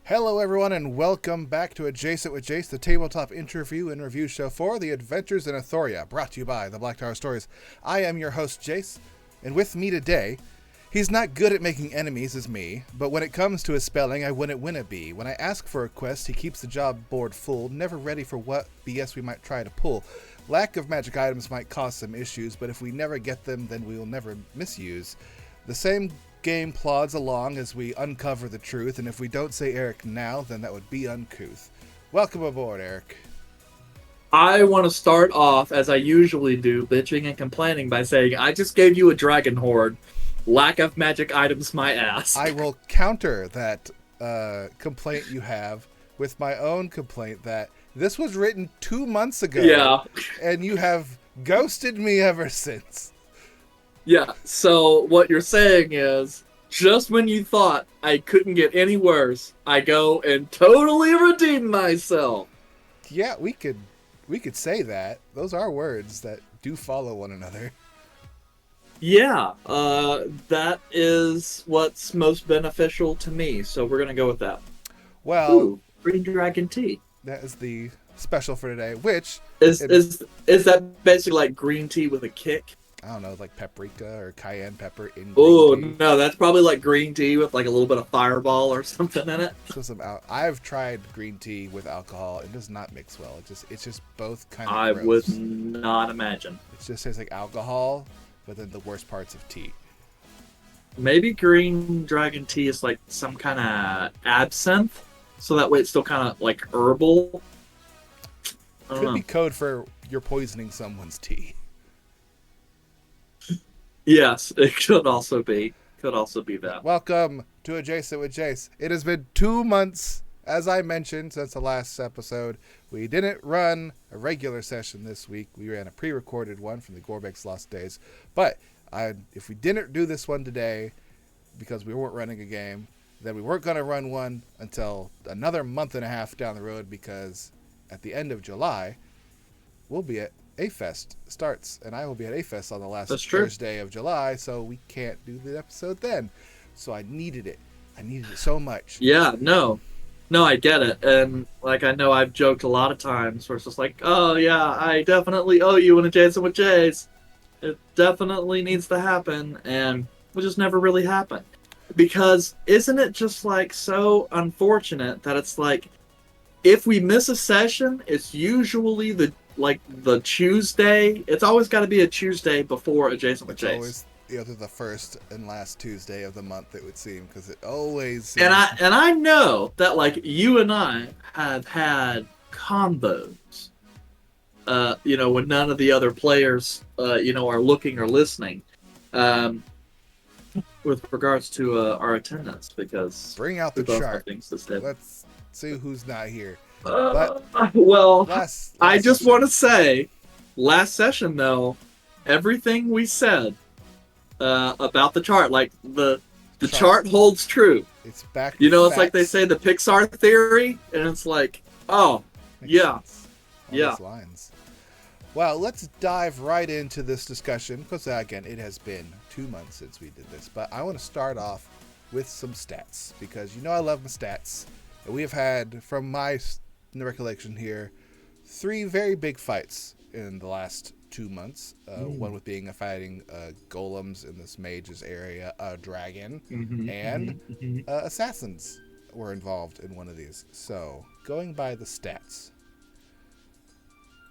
Hello, everyone, and welcome back to Adjacent with Jace, the tabletop interview and review show for The Adventures in Athoria, brought to you by the Black Tower Stories. I am your host, Jace, and with me today, he's not good at making enemies as me, but when it comes to his spelling, I wouldn't be. When I ask for a quest, he keeps the job board full, never ready for what BS we might try to pull. Lack of magic items might cause some issues, but if we never get them, then we will never misuse. The same game plods along as we uncover the truth, and if we don't say Eric now, then that would be uncouth. Welcome aboard, Eric. I want to start off, as I usually do, bitching and complaining by saying, I just gave you a dragon horde. Lack of magic items, my ass. I will counter that complaint you have with my own complaint that this was written 2 months ago. Yeah. And you have ghosted me ever since. Yeah, so what you're saying is, just when you thought I couldn't get any worse, I go and totally redeem myself. Yeah, we could say that. Those are words that do follow one another. Yeah, that is what's most beneficial to me, so we're gonna go with that. Well, Ooh, green dragon tea. That is the special for today, which Is that basically like green tea with a kick? I don't know, like paprika or cayenne pepper in green Oh, tea. no, that's probably like green tea with like a little bit of fireball or something in it. So I've tried green tea with alcohol. It does not mix well. It's just both kind of I gross. would not imagine. It just tastes like alcohol, but then the worst parts of tea. Maybe green dragon tea is like some kind of absinthe, so that way it's still kind of like herbal. Could be code for you're poisoning someone's tea. Yes, it could also be. Could also be that. Welcome to Adjacent with Jace. It has been 2 months, as I mentioned, since the last episode. We didn't run a regular session this week. We ran a pre-recorded one from the Gorbeck's Lost Days. But if we didn't do this one today, because we weren't running a game, then we weren't going to run one until another month and a half down the road, because at the end of July, we'll be at A-Fest starts, and I will be at A-Fest on the last Thursday of July, so we can't do the episode then. So I needed it. I needed it so much. Yeah, no, I get it. And like I know I've joked a lot of times where it's just like, oh yeah, I definitely owe you an Adjacent with Jace. It definitely needs to happen, and it just never really happened. Because isn't it just like so unfortunate that it's like, if we miss a session, it's usually the Tuesday. It's always got to be a Tuesday before Adjacent with Jace. It's always either the first and last Tuesday of the month, it would seem, because it always seems... And I know that like you and I have had combos, when none of the other players, are looking or listening, with regards to our attendance, because bring out the chart. Things to say. Let's see who's not here. I just want to say, last session though, everything we said about the chart, like the chart holds true. It's back. It's like they say the Pixar theory, and it's like, oh, makes yeah, sense. yeah. Those lines. Well, let's dive right into this discussion, because again, it has been 2 months since we did this, but I want to start off with some stats, because I love my stats. We have had, from my recollection here, 3 very big fights in the last 2 months. One with being fighting golems in this mage's area, a dragon, and assassins were involved in one of these. So, going by the stats,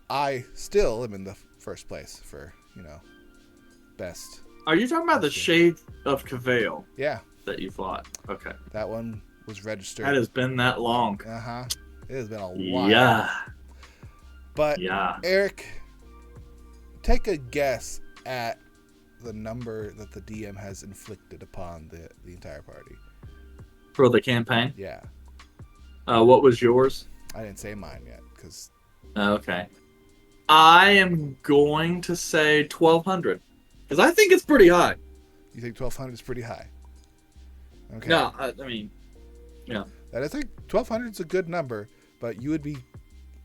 I still am in the first place for, best. Are you talking about the Shade of Cavail? Yeah. That you fought? Okay. That one was registered. That has been that long. Uh-huh. It has been a while. Yeah. But, yeah. Eric, take a guess at the number that the DM has inflicted upon the entire party. For the campaign? Yeah. What was yours? I didn't say mine yet, because... Okay. I am going to say 1,200. Because I think it's pretty high. You think 1,200 is pretty high? Okay. No, I mean... Yeah. I think 1,200 is a good number, but you would be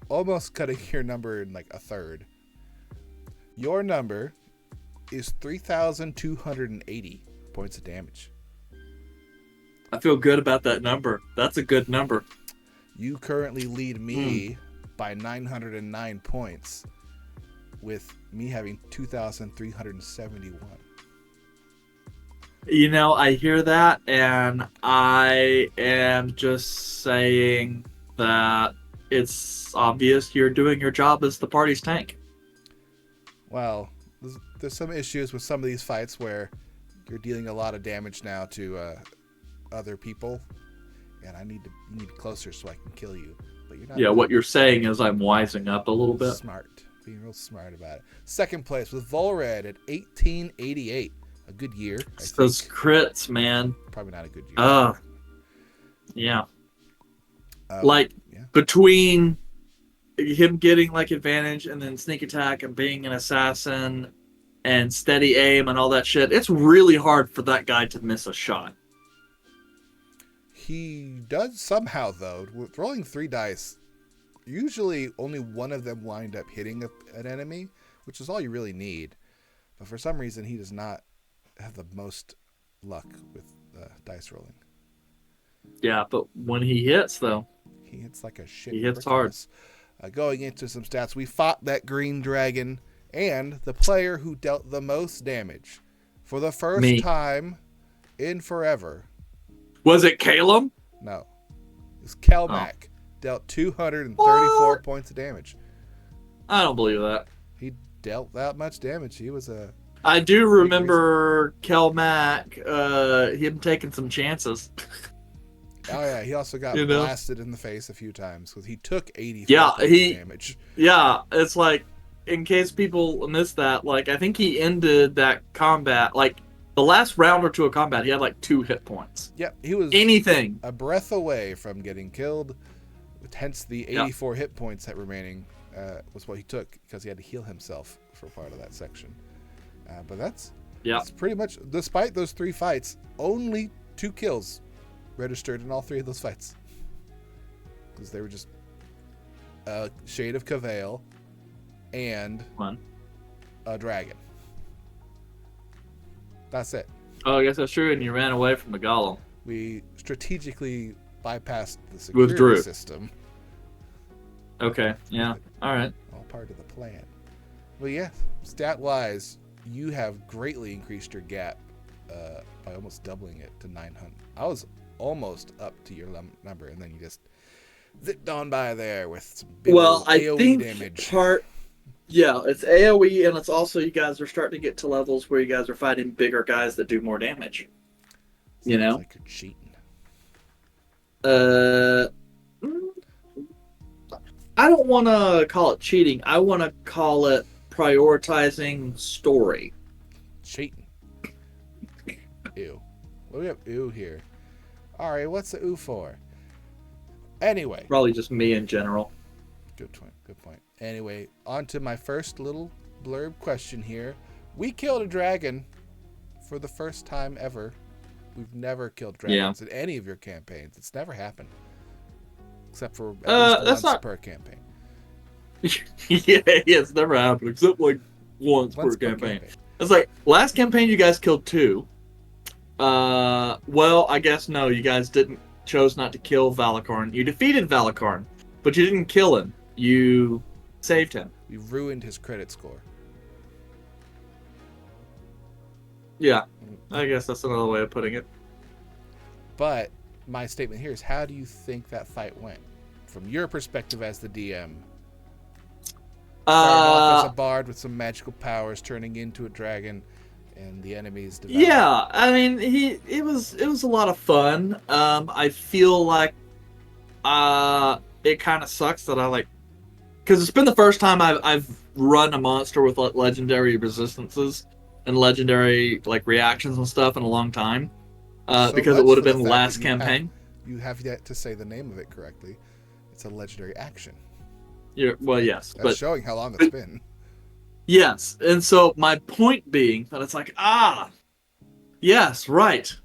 almost cutting your number in like a third. Your number is 3,280 points of damage. I feel good about that number. That's a good number. You currently lead me by 909 points, with me having 2,371. You know, I hear that, and I am just saying that it's obvious you're doing your job as the party's tank. Well, there's some issues with some of these fights where you're dealing a lot of damage now to other people, and you need to be closer so I can kill you. But you're not. Yeah, what you're saying is I'm wising up a little bit. Smart, being real smart about it. Second place with Volred at 1888. A good year. It's those crits, man. Probably not a good year. Yeah. Yeah. Between him getting like advantage and then sneak attack and being an assassin and steady aim and all that shit, it's really hard for that guy to miss a shot. He does somehow, though. With rolling 3 dice, usually only one of them wind up hitting an enemy, which is all you really need. But for some reason, he does not have the most luck with dice rolling. Yeah, but when he hits, though, he hits like a shit. He hits hard. Going into some stats, we fought that green dragon, and the player who dealt the most damage for the first time in forever. Was it Calum? No. It was Kelmac. Dealt 234 points of damage. I don't believe that. He dealt that much damage. He was a... I do remember Kelmac, him taking some chances. Oh, yeah. He also got blasted in the face a few times because he took 84 damage. Yeah, it's like, in case people missed that, like, I think he ended that combat, like, the last round or two of combat, he had, like, 2 hit points. Yep, he was a breath away from getting killed, hence the 84 hit points that remaining was what he took because he had to heal himself for part of that section. But that's pretty much, despite those 3 fights, only 2 kills registered in all 3 of those fights. Because they were just a Shade of Cavail and a dragon. That's it. Oh, I guess that's true, and you ran away from the golem. We strategically bypassed the security system. Okay, yeah, all right. All part of the plan. Well, yeah, stat-wise, you have greatly increased your gap by almost doubling it to 900. I was almost up to your number, and then you just zipped on by there with some big AoE damage. Yeah, it's AoE, and it's also you guys are starting to get to levels where you guys are fighting bigger guys that do more damage. You know? Like you're cheating. I don't want to call it cheating. I want to call it prioritizing story. Cheating. Ew. What do we have ew here? All right, what's the ew for? Anyway. Probably just me in general. Good point. Anyway, on to my first little blurb question here. We killed a dragon for the first time ever. We've never killed dragons in any of your campaigns. It's never happened. Except for at least once per campaign. It's never happened. Except like once per campaign. It's like, last campaign you guys killed 2. Well, I guess no, you guys chose not to kill Valakarn. You defeated Valakarn, but you didn't kill him. You saved him. We ruined his credit score. Yeah, I guess that's another way of putting it. But my statement here is, how do you think that fight went? From your perspective as the DM. Starting off as a bard with some magical powers, turning into a dragon, and the enemies develop. Yeah, I mean, it was a lot of fun. I feel like it kind of sucks that because it's been the first time I've run a monster with legendary resistances and legendary reactions and stuff in a long time. Because it would have been the last campaign. You have yet to say the name of it correctly. It's a legendary action. Well, yes. That's showing how long it's been. Yes, and so my point being that it's yes, right.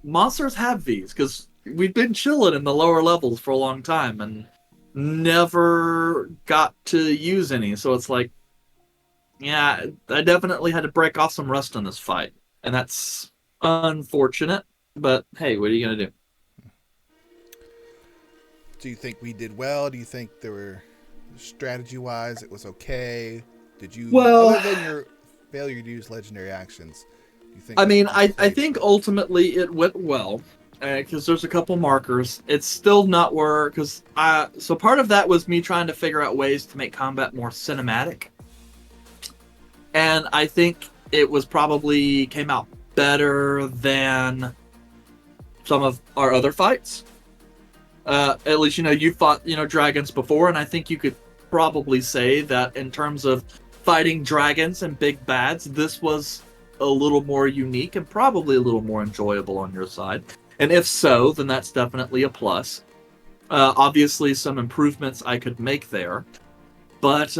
Monsters have these, because we've been chilling in the lower levels for a long time and never got to use any. So it's I definitely had to break off some rust in this fight. And that's unfortunate, but hey, what are you going to do? Do you think we did well? Do you think there were strategy-wise it was okay? Did you, Well, other than your failure to use legendary actions, do you think I that mean, you I played think well? ultimately it went well because there's a couple markers. It's still not where because I so part of that was me trying to figure out ways to make combat more cinematic, and I think it was probably came out better than some of our other fights. At least you fought dragons before, and I think you could probably say that in terms of fighting dragons and big bads, this was a little more unique and probably a little more enjoyable on your side. And if so, then that's definitely a plus. Obviously, some improvements I could make there, but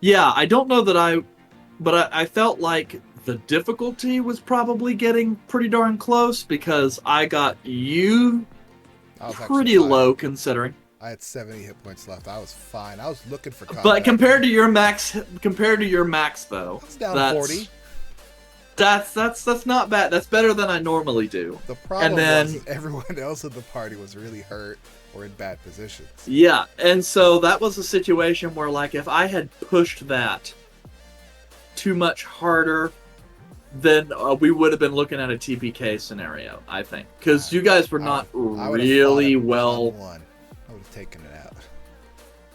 yeah, I don't know that I felt like the difficulty was probably getting pretty darn close because I got you I was actually pretty fine. low considering. I had 70 hit points left. I was fine. I was looking for combat. But compared to your max though, It's down 40. That's not bad. That's better than I normally do. The problem And then was everyone else in the party was really hurt or in bad positions. yeah, and so that was a situation where like if I had pushed that too much harder, then we would have been looking at a TPK scenario, I think, because you guys were not really well. One. I would have taken it out.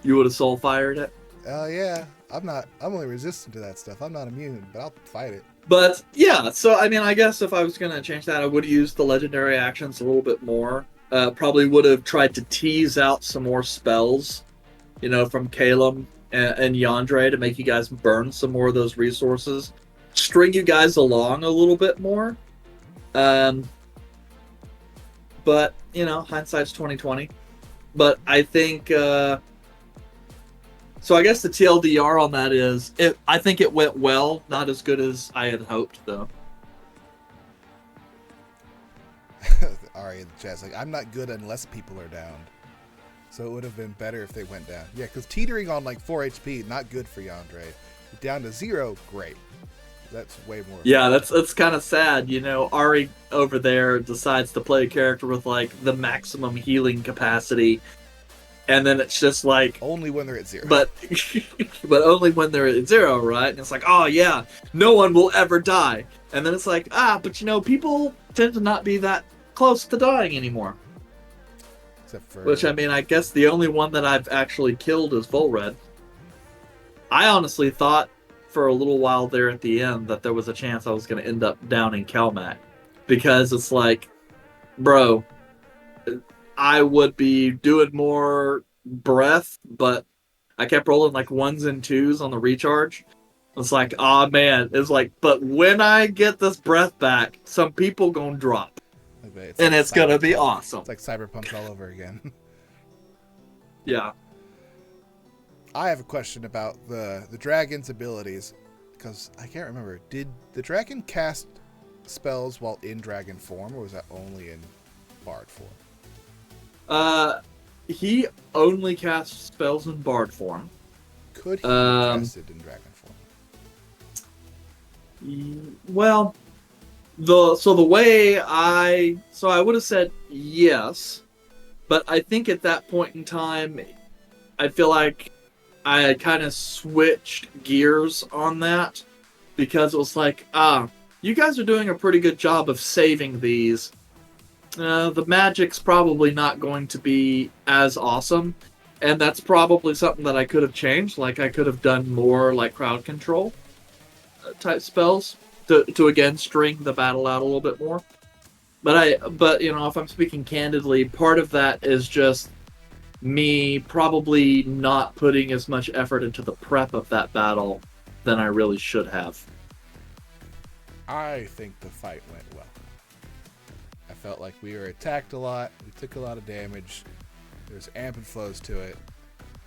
You would have soul fired it. Oh yeah, I'm only resistant to that stuff. I'm not immune, but I'll fight it. But yeah, so I mean, I guess if I was gonna change that, I would have used the legendary actions a little bit more. Probably would have tried to tease out some more spells, from Calum and Yandere to make you guys burn some more of those resources. String you guys along a little bit more. But hindsight's 2020. But I think so I guess the TLDR on that is I think it went well, not as good as I had hoped though. Ari in the chat's like, I'm not good unless people are down. So it would have been better if they went down. Yeah, because teetering on like 4 HP, not good for Yandere. Down to 0, great. That's way more. Yeah, that's kind of sad. Ari over there decides to play a character with like the maximum healing capacity, and then it's just like only when they're at 0. But only when they're at 0, right? And it's like, oh yeah, no one will ever die. And then it's like, but people tend to not be that close to dying anymore. Except for which I mean, I guess the only one that I've actually killed is Volred. I honestly thought for a little while there at the end that there was a chance I was going to end up down in Kelmac, because it's like, bro, I would be doing more breath, but I kept rolling like 1s and 2s on the recharge. It's like, oh man, it's like, but when I get this breath back, some people gonna drop, and it's gonna be awesome. It's like Cyberpunk all over again. Yeah. I have a question about the dragon's abilities, because I can't remember. Did the dragon cast spells while in dragon form, or was that only in bard form? He only casts spells in bard form. Could he cast it in dragon form? Well, the way I would have said yes, but I think at that point in time, I feel like I had kind of switched gears on that, because it was like, you guys are doing a pretty good job of saving these. The magic's probably not going to be as awesome, and that's probably something that I could have changed. Like, I could have done more like crowd control type spells to again string the battle out a little bit more. But if I'm speaking candidly, part of that is just me probably not putting as much effort into the prep of that battle than I really should have. I think the fight went well. I felt like we were attacked a lot. We took a lot of damage. There's ebb and flows to it.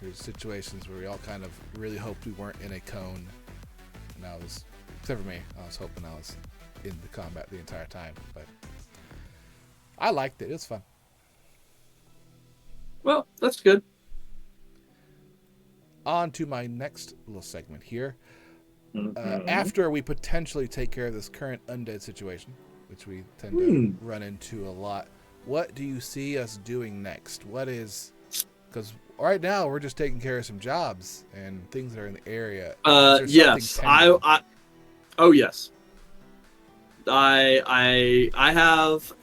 There's situations where we all kind of really hoped we weren't in a cone. And except for me, I was hoping I was in the combat the entire time. But I liked it. It was fun. Well, that's good. On to my next little segment here. Mm-hmm. After we potentially take care of this current undead situation, which we tend to run into a lot what do you see us doing next? Because right now we're just taking care of some jobs and things that are in the area. Is there Yes, something pending? oh yes, I have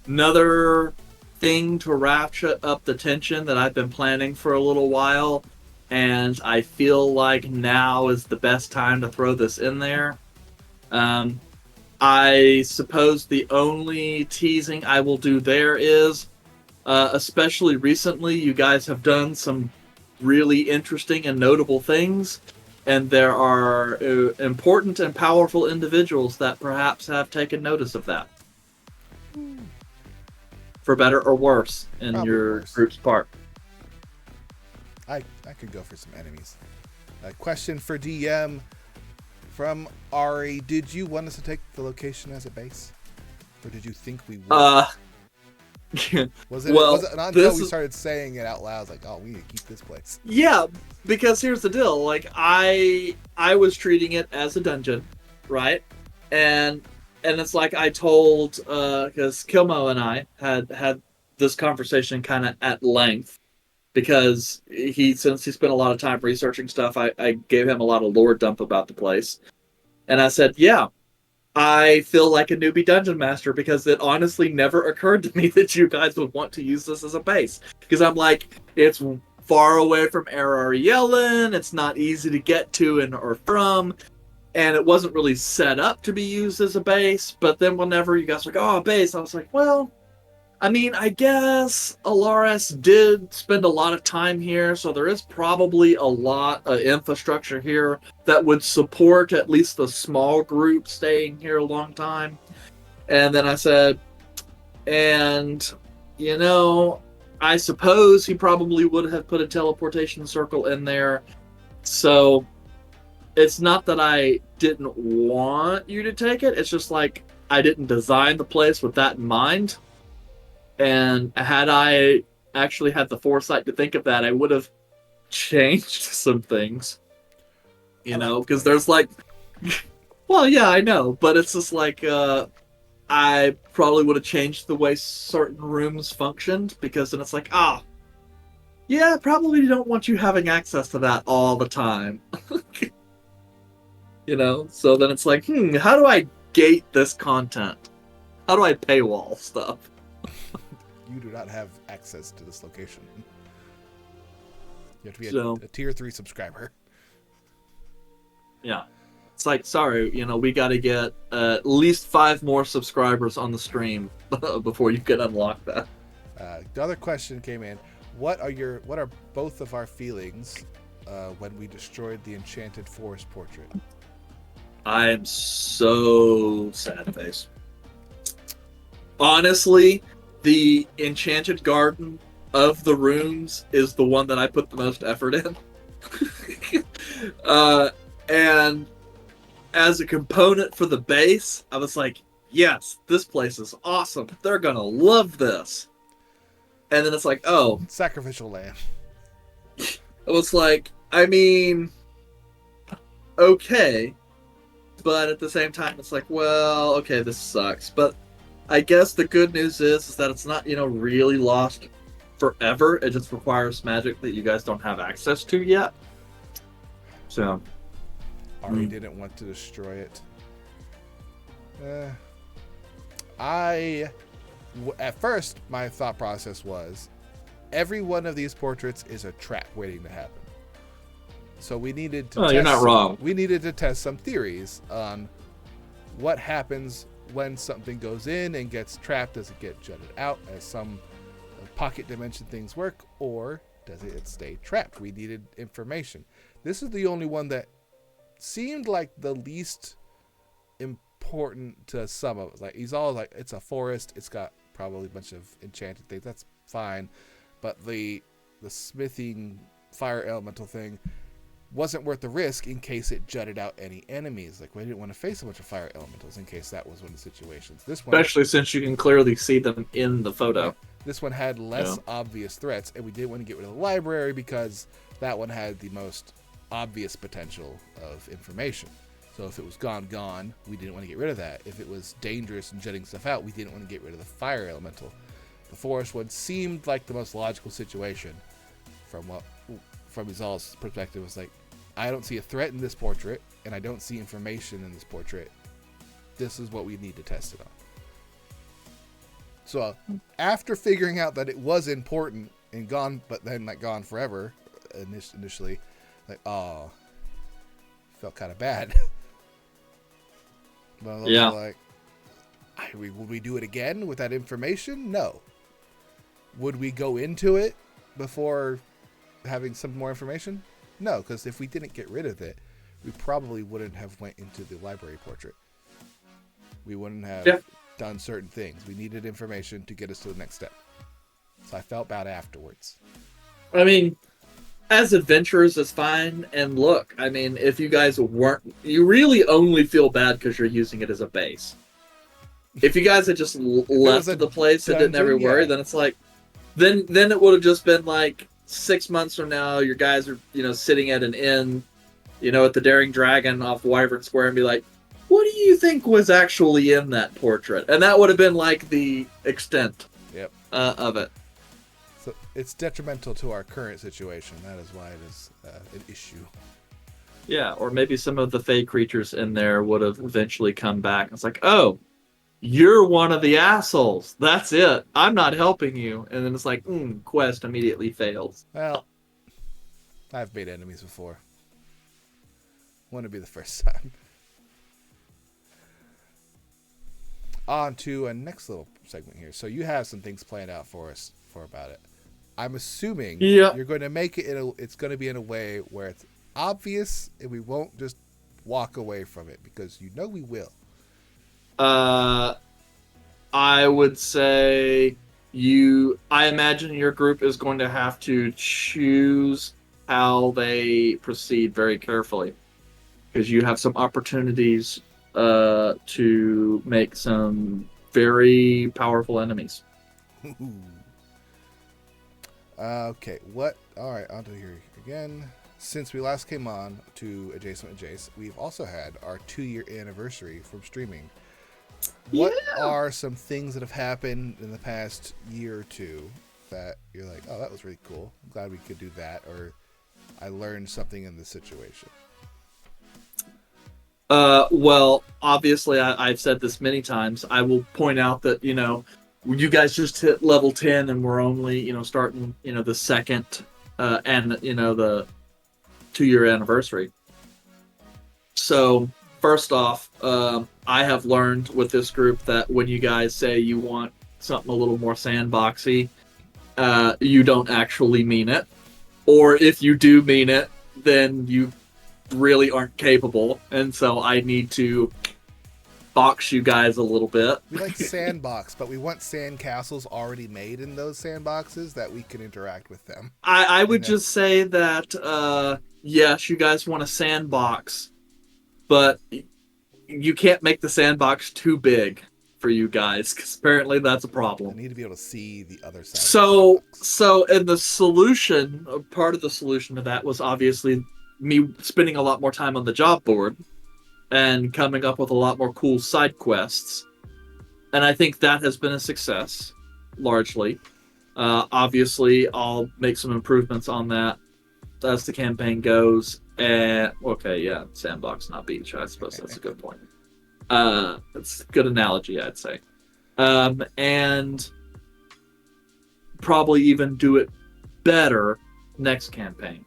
another thing to ratchet up the tension that I've been planning for a little while, and I feel like now is the best time to throw this in there. Um, I suppose the only teasing I will do there is, especially recently, you guys have done some really interesting and notable things, and there are important and powerful individuals that perhaps have taken notice of that, for better or worse, in Probably your worse. group's part. I could go for some enemies. A question for DM from Ari. Did you want us to take the location as a base? Or did you think we would? Was it not until we started saying it out loud, I was like, oh, we need to keep this place? Yeah, because here's the deal. Like, I was treating it as a dungeon, right? And it's like I told, because Kilmo and I had this conversation kind of at length, because since he spent a lot of time researching stuff, I gave him a lot of lore dump about the place. And I said, yeah, I feel like a newbie dungeon master, because it honestly never occurred to me that you guys would want to use this as a base. Because I'm like, it's far away from Erar Yellen, it's not easy to get to or from, and it wasn't really set up to be used as a base. But then whenever you guys were like, oh, a base, I was like, well, I mean, I guess Alaris did spend a lot of time here, so there is probably a lot of infrastructure here that would support at least a small group staying here a long time. And then I said, and, I suppose he probably would have put a teleportation circle in there. So it's not that I didn't want you to take it, it's just like I didn't design the place with that in mind. And had I actually had the foresight to think of that, I would have changed some things. Because there's like... Well, yeah, I know, but it's just like... I probably would have changed the way certain rooms functioned, because then it's like, yeah, probably don't want you having access to that all the time. So then it's like, how do I gate this content? How do I paywall stuff? You do not have access to this location. You have to be a tier 3 subscriber. Yeah. It's like, sorry, we got to get at least 5 more subscribers on the stream before you can unlock that. The other question came in. What are both of our feelings when we destroyed the Enchanted Forest portrait? I am so sad face. Honestly, the Enchanted Garden of the rooms is the one that I put the most effort in. And as a component for the base, I was like, yes, this place is awesome. They're gonna love this. And then it's like, oh. Sacrificial lamb. It was like, I mean, okay. But at the same time, it's like, well, okay, this sucks. But I guess the good news is that it's not, really lost forever. It just requires magic that you guys don't have access to yet. So, Ari didn't want to destroy it. At first, my thought process was, every one of these portraits is a trap waiting to happen. So we needed to. You're not wrong. We needed to test some theories on what happens when something goes in and gets trapped. Does it get jutted out as some pocket dimension things work, or does it stay trapped? We needed information. This is the only one that seemed like the least important to some of us. Like, he's all like, it's a forest. It's got probably a bunch of enchanted things. That's fine. But the smithing fire elemental thing wasn't worth the risk in case it jutted out any enemies. Like, we didn't want to face a bunch of fire elementals in case that was one of the situations. This one, especially since you can clearly see them in the photo. This one had less obvious threats, and we didn't want to get rid of the library because that one had the most obvious potential of information. So if it was gone, we didn't want to get rid of that. If it was dangerous and jetting stuff out, we didn't want to get rid of the fire elemental. The forest one seemed like the most logical situation from Izal's perspective. Was like, I don't see a threat in this portrait, and I don't see information in this portrait. This is what we need to test it on. So after figuring out that it was important and gone, but then like gone forever, initially, like, oh, felt kind of bad. But I was like, would we do it again with that information? No. Would we go into it before having some more information? No, because if we didn't get rid of it, we probably wouldn't have went into the library portrait. We wouldn't have done certain things. We needed information to get us to the next step. So I felt bad afterwards. I mean, as adventurers, it's fine. And look, I mean, if you guys you really only feel bad because you're using it as a base. If you guys had just left the place and didn't ever worry, then it's like, then it would have just been like 6 months from now, your guys are, sitting at an inn, at the Daring Dragon off Wyvern Square and be like, what do you think was actually in that portrait? And that would have been like the extent of it. So it's detrimental to our current situation. That is why it is an issue. Yeah, or maybe some of the fey creatures in there would have eventually come back. It's like, oh, you're one of the assholes. That's it. I'm not helping you. And then it's like, quest immediately fails. Well, I've made enemies before. Wouldn't be the first time. On to a next little segment here. So you have some things planned out for us about it. I'm assuming you're going to make it it's going to be in a way where it's obvious and we won't just walk away from it, because we will. I would say I imagine your group is going to have to choose how they proceed very carefully, because you have some opportunities to make some very powerful enemies. Okay, all right, on to here again. Since we last came on to Adjacent with Jace, we've also had our 2-year anniversary from streaming. What are some things that have happened in the past year or two that you're like, oh, that was really cool, I'm glad we could do that, or I learned something in this situation? Well, obviously, I've said this many times. I will point out that, you guys just hit level 10 and we're only, starting, the second, and, the 2-year anniversary. So, first off, I have learned with this group that when you guys say you want something a little more sandboxy, you don't actually mean it. Or if you do mean it, then you really aren't capable, and so I need to box you guys a little bit. We like sandbox, but we want sand castles already made in those sandboxes that we can interact with them. I would just say that yes, you guys want a sandbox, but you can't make the sandbox too big for you guys, because apparently that's a problem. I need to be able to see the other side. So and the solution, part of the solution to that was obviously me spending a lot more time on the job board and coming up with a lot more cool side quests. And I think that has been a success, largely. Obviously, I'll make some improvements on that as the campaign goes. And sandbox, not beach. I suppose that's a good point. It's a good analogy, I'd say. And probably even do it better next campaign.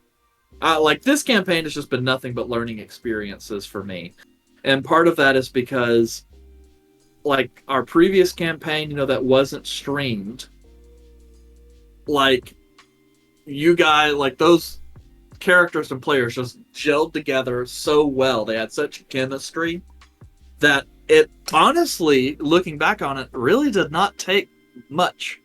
Like, this campaign has just been nothing but learning experiences for me. And part of that is because, like, our previous campaign, that wasn't streamed, like, you guys, like, those characters and players just gelled together so well. They had such chemistry that it, honestly, looking back on it, really did not take much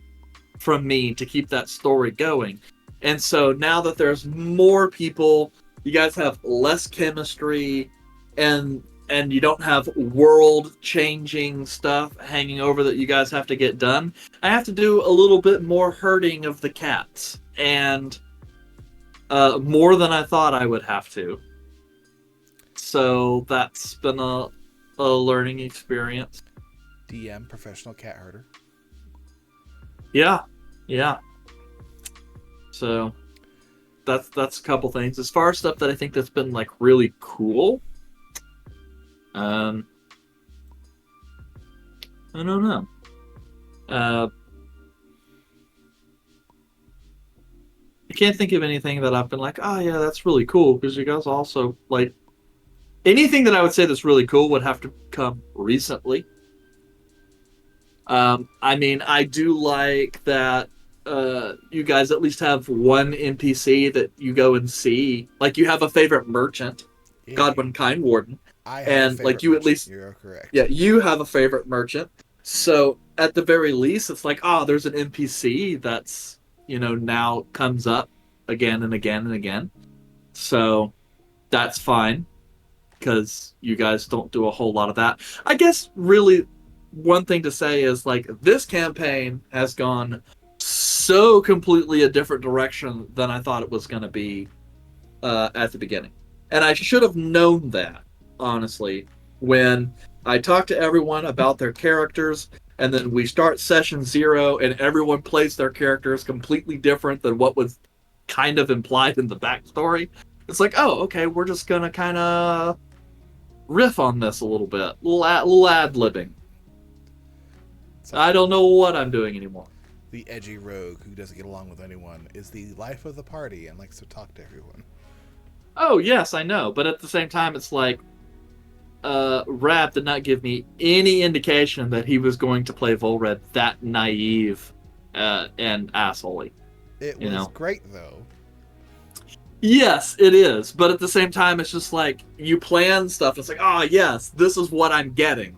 from me to keep that story going. And so now that there's more people, you guys have less chemistry, and you don't have world-changing stuff hanging over that you guys have to get done. I have to do a little bit more herding of the cats, and more than I thought I would have to. So that's been a learning experience. DM, professional cat herder. Yeah. So that's a couple things. As far as stuff that I think that's been like really cool, I don't know. I can't think of anything that I've been like, oh yeah, that's really cool, because you guys also like anything that I would say that's really cool would have to come recently. I mean, I do like that you guys at least have one NPC that you go and see. Like, you have a favorite merchant, Yeah. Godwin Kind Warden. I have And, a like, you merchant. at least... You're correct. Yeah, you have a favorite merchant. So, at the very least, it's like, there's an NPC that's, now comes up again and again and again. So, that's fine, because you guys don't do a whole lot of that. I guess, really, one thing to say is, like, this campaign has gone so completely a different direction than I thought it was going to be at the beginning. And I should have known that, honestly, when I talked to everyone about their characters, and then we start session 0, and everyone plays their characters completely different than what was kind of implied in the backstory. It's like, oh, okay, we're just going to kind of riff on this a little bit. Little ad-libbing. I don't know what I'm doing anymore. The edgy rogue who doesn't get along with anyone is the life of the party and likes to talk to everyone. Oh, yes, I know. But at the same time, it's like, Rab did not give me any indication that he was going to play Volred that naive and assholey. It was great, though. Yes, it is. But at the same time, it's just like, you plan stuff. It's like, yes, this is what I'm getting.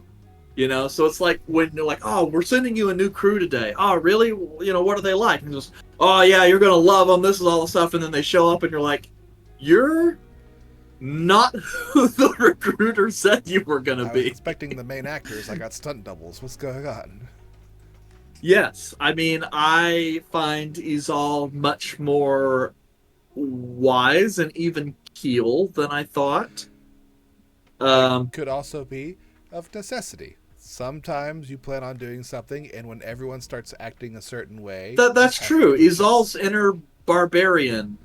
So it's like when they're like, we're sending you a new crew today. Oh, really? What are they like? And just, yeah, you're going to love them. This is all the stuff. And then they show up and you're like, you're not who the recruiter said you were going to be. I was expecting the main actors. I got stunt doubles. What's going on? Yes. I mean, I find Izal much more wise and even keel than I thought. Could also be of necessity. Sometimes you plan on doing something, and when everyone starts acting a certain way... That's true. Izal's inner barbarian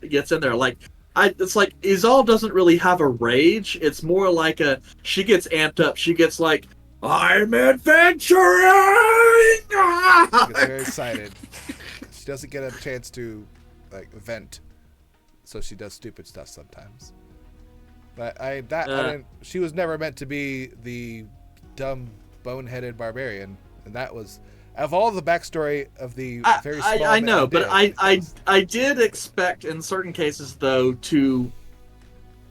gets in there. It's like, Izal doesn't really have a rage. It's more like she gets amped up. She gets like, I'm adventuring! She gets very excited. She doesn't get a chance to, vent. So she does stupid stuff sometimes. But she was never meant to be the dumb, boneheaded barbarian, and that was, of all the backstory of the very small. I know, but I did expect in certain cases though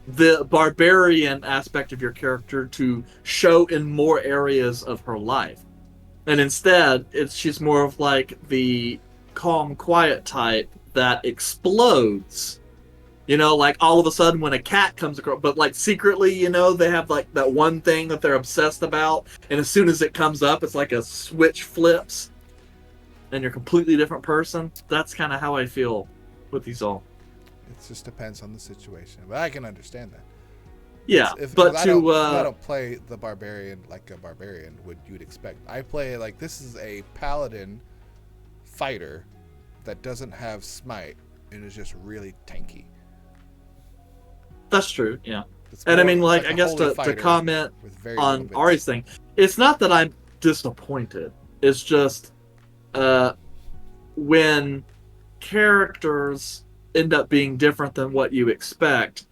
the barbarian aspect of your character to show in more areas of her life, and instead she's more of like the calm, quiet type that explodes. Like all of a sudden when a cat comes across, but like secretly, they have like that one thing that they're obsessed about, and as soon as it comes up, it's like a switch flips, and you're a completely different person. That's kind of how I feel with these all. It just depends on the situation, but I can understand that. Yeah, I don't play the barbarian like a barbarian you'd expect. I play like this is a paladin fighter that doesn't have smite and is just really tanky. That's true, yeah. And I mean, like I guess to comment on Ari's thing, it's not that I'm disappointed. It's just when characters end up being different than what you expect,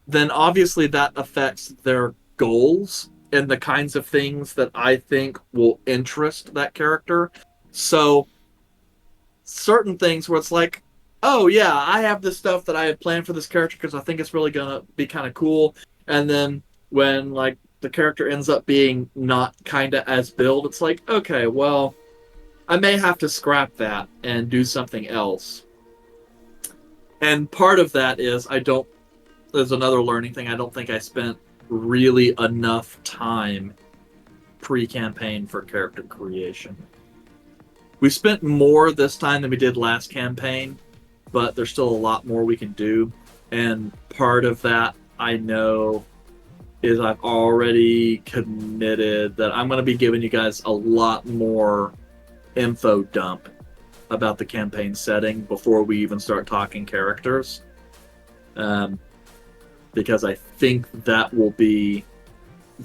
then obviously that affects their goals and the kinds of things that I think will interest that character. So certain things where it's like, oh yeah, I have this stuff that I had planned for this character because I think it's really gonna be kind of cool. And then when like the character ends up being not kind of as billed, it's like, okay, well, I may have to scrap that and do something else. And part of that is there's another learning thing. I don't think I spent really enough time pre-campaign for character creation. We spent more this time than we did last campaign, but there's still a lot more we can do. And part of that I know is I've already committed that I'm going to be giving you guys a lot more info dump about the campaign setting before we even start talking characters. Because I think that will be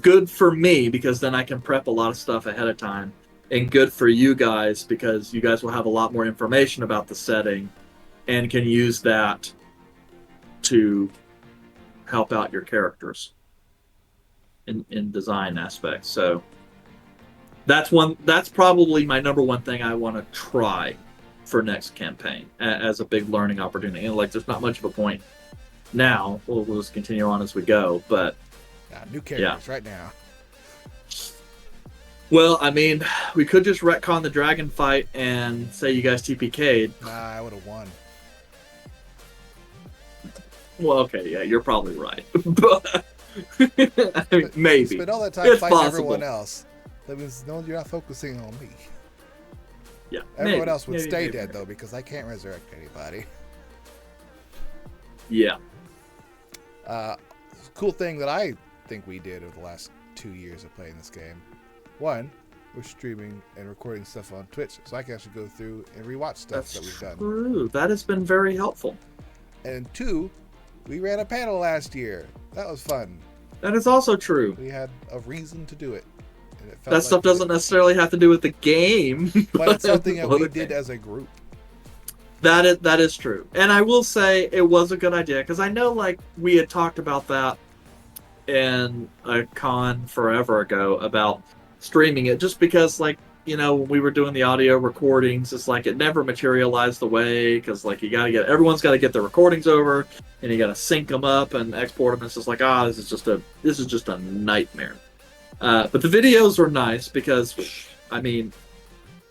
good for me, because then I can prep a lot of stuff ahead of time, and good for you guys because you guys will have a lot more information about the setting and can use that to help out your characters in design aspects. So that's probably my number one thing I want to try for next campaign as a big learning opportunity. And like, there's not much of a point now. We'll just continue on as we go, but new characters right now. Well, I mean, we could just retcon the dragon fight and say you guys TPK'd. Nah, I would have won. Well, okay, yeah, you're probably right. But I mean, maybe. Spend all that time fighting everyone else. That means no, you're not focusing on me. Yeah. Everyone else would stay dead though, because I can't resurrect anybody. Yeah. Cool thing that I think we did over the last 2 years of playing this game. One, we're streaming and recording stuff on Twitch, so I can actually go through and rewatch stuff that we've done. True. That has been very helpful. And two, we ran a panel last year. That was fun. That is also true. We had a reason to do it. And it felt that stuff doesn't necessarily have to do with the game. But it's something that we did as a group. That is true. And I will say it was a good idea, because I know like we had talked about that in a con forever ago about streaming it, just because like, you know, when we were doing the audio recordings, it's like it never materialized the way, because like everyone's got to get the recordings over, and you got to sync them up and export them. It's just like, this is just a nightmare. But the videos were nice because, I mean,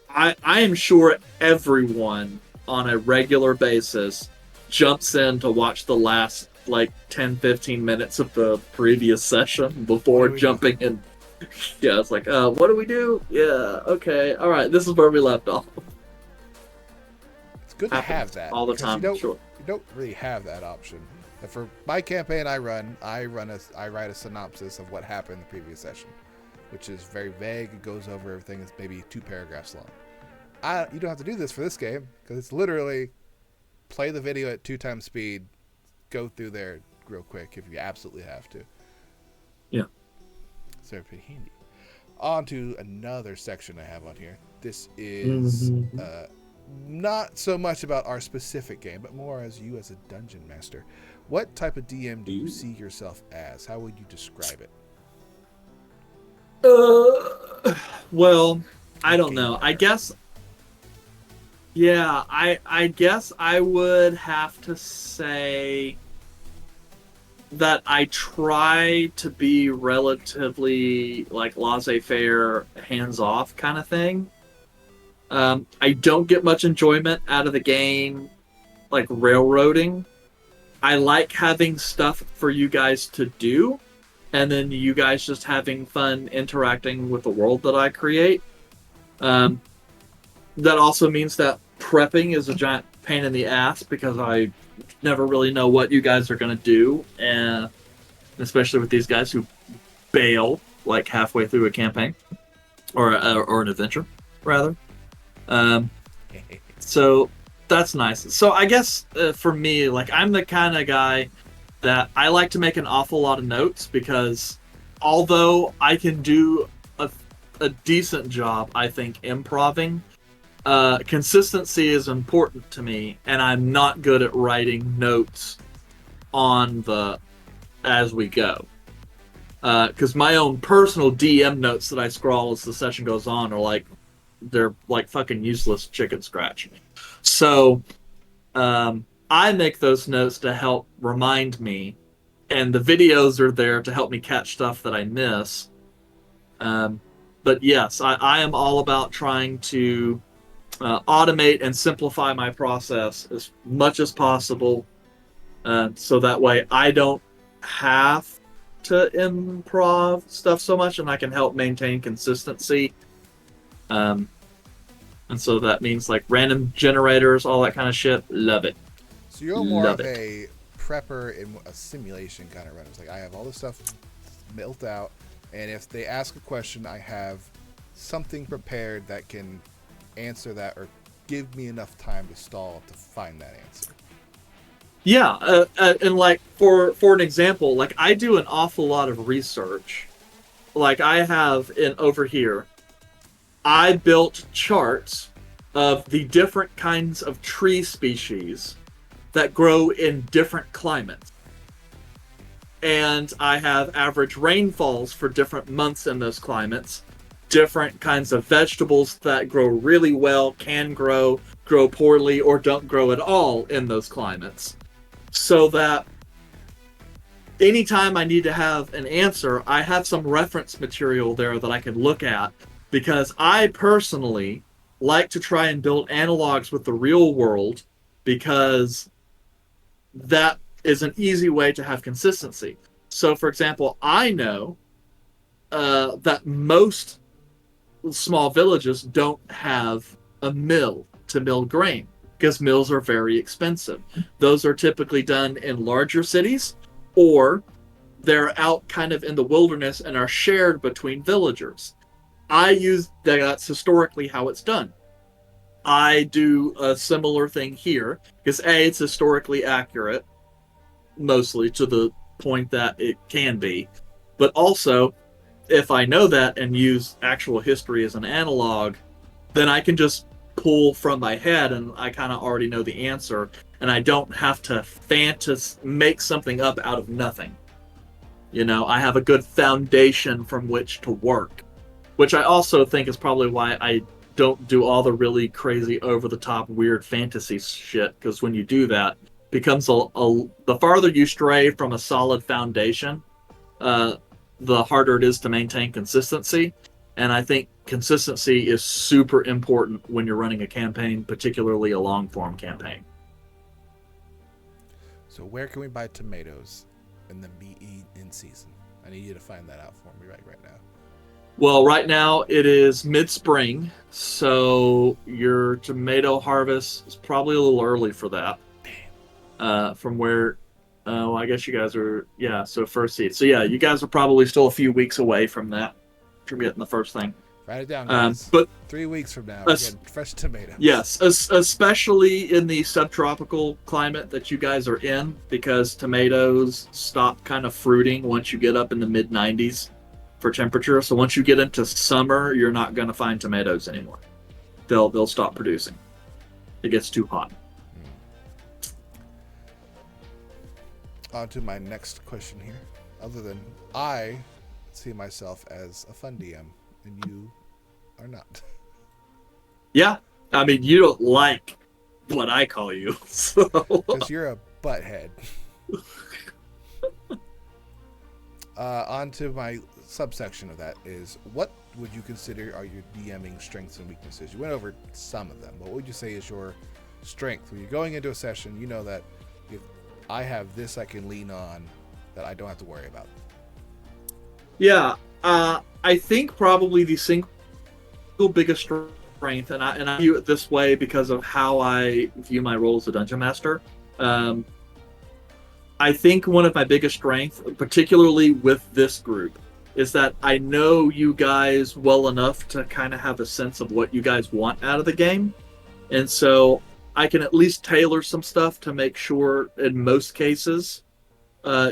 I am sure everyone on a regular basis jumps in to watch the last like 10-15 minutes of the previous session before jumping in. Yeah, it's like, what do we do? Yeah, okay, all right, this is where we left off. It's good to have that all the time. You don't really have that option. And for my campaign I write a synopsis of what happened in the previous session, which is very vague. It goes over everything. It's maybe 2 paragraphs long. You don't have to do this for this game, because it's literally play the video at 2 times speed, go through there real quick if you absolutely have to. Yeah. So they're pretty handy. On to another section I have on here. This is not so much about our specific game, but more as you as a dungeon master. What type of DM do you see yourself as? How would you describe it? Well, I don't know. I guess... Yeah, I guess I would have to say that I try to be relatively like laissez-faire, hands-off kind of thing. I don't get much enjoyment out of the game, like railroading. I like having stuff for you guys to do, and then you guys just having fun interacting with the world that I create. That also means that prepping is a giant pain in the ass, because I never really know what you guys are going to do, and especially with these guys who bail like halfway through a campaign or an adventure, rather. So that's nice. So I guess for me, like, I'm the kind of guy that I like to make an awful lot of notes, because although I can do a decent job, I think, improving, consistency is important to me, and I'm not good at writing notes on as we go. Because my own personal DM notes that I scrawl as the session goes on they're like fucking useless chicken scratch. So I make those notes to help remind me, and the videos are there to help me catch stuff that I miss. But yes, I am all about trying to automate and simplify my process as much as possible, so that way I don't have to improv stuff so much, and I can help maintain consistency. And so that means like random generators, all that kind of shit. Love it. So you're more of a prepper in a simulation kind of run. It's like I have all this stuff built out, and if they ask a question, I have something prepared that can answer that or give me enough time to stall to find that answer. Yeah, and like for an example, like I do an awful lot of research. Like I have over here, I built charts of the different kinds of tree species that grow in different climates. And I have average rainfalls for different months in those climates, different kinds of vegetables that grow really well, can grow poorly, or don't grow at all in those climates. So that anytime I need to have an answer, I have some reference material there that I can look at, because I personally like to try and build analogs with the real world, because that is an easy way to have consistency. So, for example, I know that most small villages don't have a mill to mill grain, because mills are very expensive. Those are typically done in larger cities, or they're out kind of in the wilderness and are shared between villagers. That's historically how it's done. I do a similar thing here, because A, it's historically accurate, mostly to the point that it can be, but also, if I know that and use actual history as an analog, then I can just pull from my head and I kind of already know the answer, and I don't have to make something up out of nothing. You know, I have a good foundation from which to work, which I also think is probably why I don't do all the really crazy, over-the-top, weird fantasy shit, because when you do that, it becomes the farther you stray from a solid foundation, the harder it is to maintain consistency. And I think consistency is super important when you're running a campaign, particularly a long-form campaign. So where can we buy tomatoes and then be in season? I need you to find that out for me right now. Well, right now it is mid-spring, so your tomato harvest is probably a little early for that. From where, well, I guess you guys are, so first seed. So yeah, you guys are probably still a few weeks away from that, from getting the first thing. Write it down, guys. But 3 weeks from now, we're getting fresh tomatoes. Yes, especially in the subtropical climate that you guys are in, because tomatoes stop kind of fruiting once you get up in the mid-90s for temperature. So once you get into summer, you're not going to find tomatoes anymore. They'll stop producing. It gets too hot. On to my next question here. Other than I see myself as a fun DM, and you are not. Yeah, I mean, you don't like what I call you, so. Because you're a butthead. On to my subsection of that is, what would you consider are your DMing strengths and weaknesses? You went over some of them, but what would you say is your strength? When you're going into a session, you know that if I have this I can lean on, that I don't have to worry about. Yeah, I think probably the single biggest strength, and I view it this way because of how I view my role as a dungeon master. I think one of my biggest strengths, particularly with this group, is that I know you guys well enough to kind of have a sense of what you guys want out of the game. And so I can at least tailor some stuff to make sure, in most cases,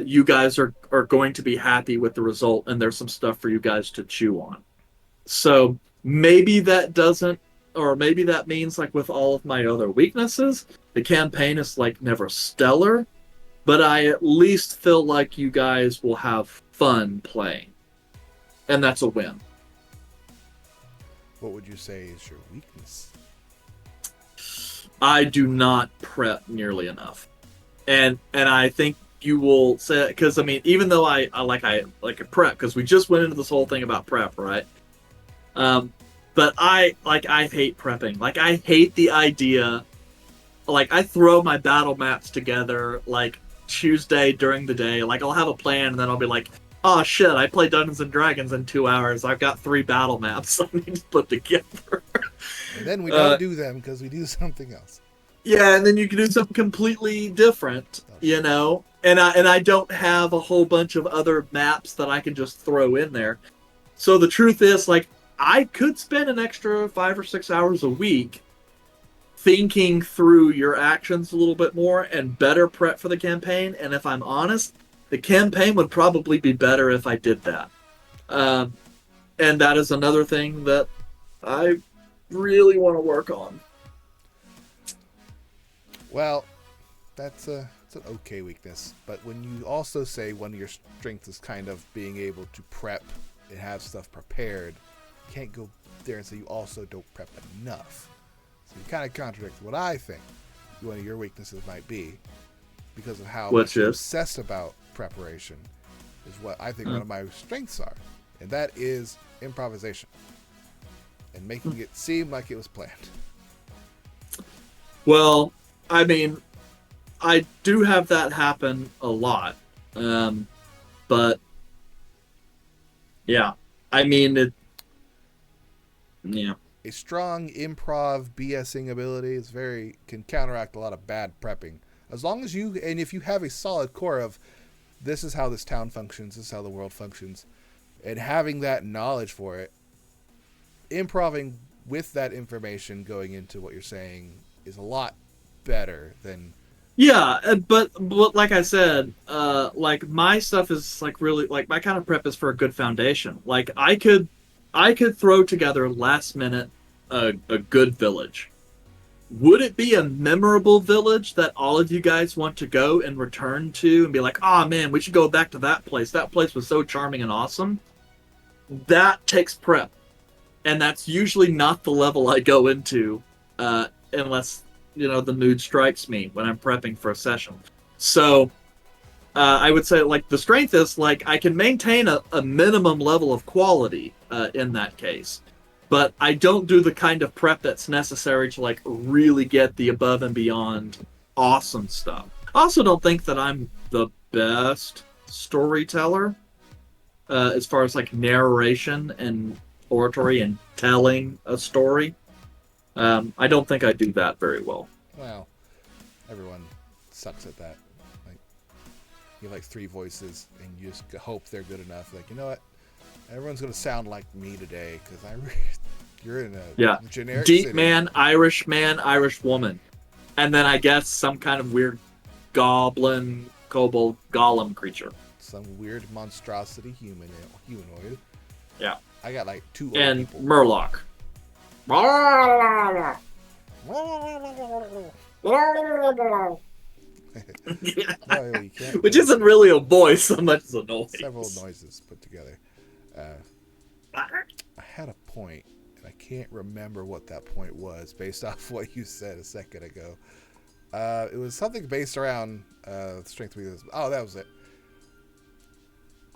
you guys are going to be happy with the result, and there's some stuff for you guys to chew on. So maybe that doesn't, or maybe that means, like with all of my other weaknesses, the campaign is like never stellar, but I at least feel like you guys will have fun playing. And that's a win. What would you say is your weakness? I do not prep nearly enough. And I think you will say, because I mean, even though I like a prep, because we just went into this whole thing about prep, right? But I hate prepping. Like, I hate the idea. Like, I throw my battle maps together like Tuesday during the day. Like, I'll have a plan, and then I'll be like, oh shit, I play Dungeons and Dragons in 2 hours. I've got 3 battle maps I need to put together. And then we don't do them because we do something else. Yeah, and then you can do something completely different, you know. And I don't have a whole bunch of other maps that I can just throw in there. So the truth is, like, I could spend an extra 5 or 6 hours a week thinking through your actions a little bit more and better prep for the campaign. And if I'm honest, the campaign would probably be better if I did that. Um, and that is another thing that I really want to work on. Well, it's an okay weakness. But when you also say one of your strengths is kind of being able to prep and have stuff prepared, you can't go there and say you also don't prep enough. So you kind of contradict what I think one of your weaknesses might be, because of how Which much you're is, obsessed about preparation, is what I think one of my strengths are. And that is improvisation and making it seem like it was planned. well, I mean, I do have that happen a lot. But yeah, I mean, yeah. A strong improv BSing ability is very can counteract a lot of bad prepping. As long as you and if you have a solid core of this is how this town functions, this is how the world functions, and having that knowledge for it, improving with that information going into what you're saying is a lot better than Yeah, but like I said, like my stuff is like really like my kind of prep is for a good foundation. Like I could throw together last minute a good village. Would it be a memorable village that all of you guys want to go and return to and be like, oh man, we should go back to that place. That place was so charming and awesome. That takes prep, and that's usually not the level I go into, unless the mood strikes me when I'm prepping for a session. So I would say like the strength is like I can maintain a minimum level of quality in that case, but I don't do the kind of prep that's necessary to like really get the above and beyond awesome stuff. I also don't think that I'm the best storyteller as far as like narration and oratory and telling a story. I don't think I do that very well. well, everyone sucks at that. Like you have like three voices, and you just hope they're good enough. Like you know what, everyone's gonna sound like me today because you're in a Yeah. generic Deep city. man, Irish woman. And then I guess some kind of weird goblin, kobold, golem creature. Some weird monstrosity humanoid. Yeah. I got like two old And people. Murloc. No, you can't. Which isn't really a voice so much as a noise. Several noises put together. I had a point, and I can't remember what that point was based off what you said a second ago. It was something based around strength weakness. Oh, that was it.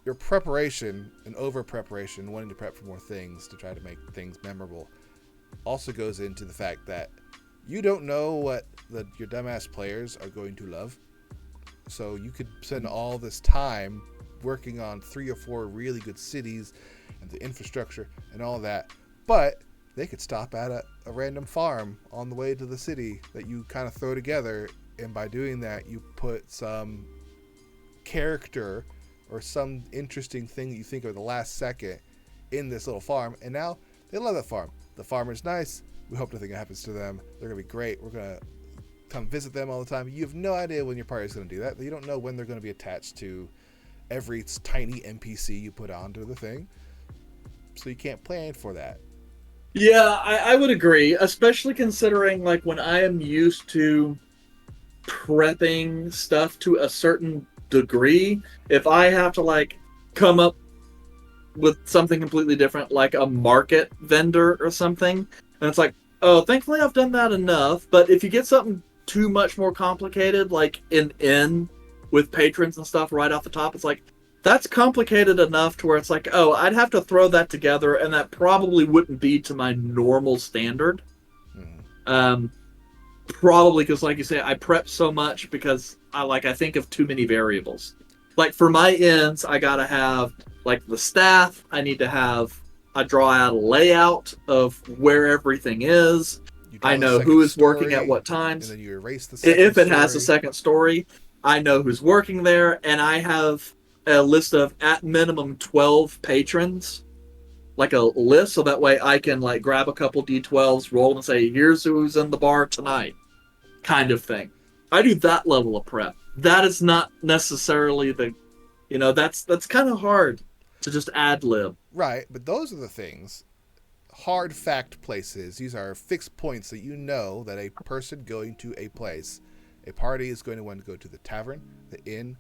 Your preparation and over preparation, wanting to prep for more things to try to make things memorable, also goes into the fact that you don't know what your dumbass players are going to love. So you could spend all this time working on 3 or 4 really good cities and the infrastructure and all that, but they could stop at a random farm on the way to the city that you kind of throw together, and by doing that you put some character or some interesting thing that you think of at the last second in this little farm, and now they love that farm. The farmer's nice. We hope nothing happens to them. They're going to be great. We're going to come visit them all the time. You have no idea when your party's going to do that. You don't know when they're going to be attached to every tiny NPC you put onto the thing. So you can't plan for that. Yeah, I would agree, especially considering like when I am used to prepping stuff to a certain degree, if I have to like come up with something completely different, like a market vendor or something, and it's like, oh, thankfully I've done that enough. But if you get something too much more complicated, like an inn with patrons and stuff right off the top, it's like that's complicated enough to where it's like, oh, I'd have to throw that together, and that probably wouldn't be to my normal standard. Mm-hmm. Probably because, like you say, I prep so much because I think of too many variables. Like for my ends, I gotta have like the staff. I need to have. I draw out a layout of where everything is. You I tell the know who second is working at story, what and times. then you erase the second If it story. has a second story, I know who's working there, and I have a list of at minimum 12 patrons, like a list, so that way I can like grab a couple D12s, roll them, and say, here's who's in the bar tonight, kind of thing. I do that level of prep. That is not necessarily that's kind of hard to just ad lib. Right, but those are the things. Hard fact places. These are fixed points that you know that a person going to a place, a party is going to want to go to the tavern, the inn,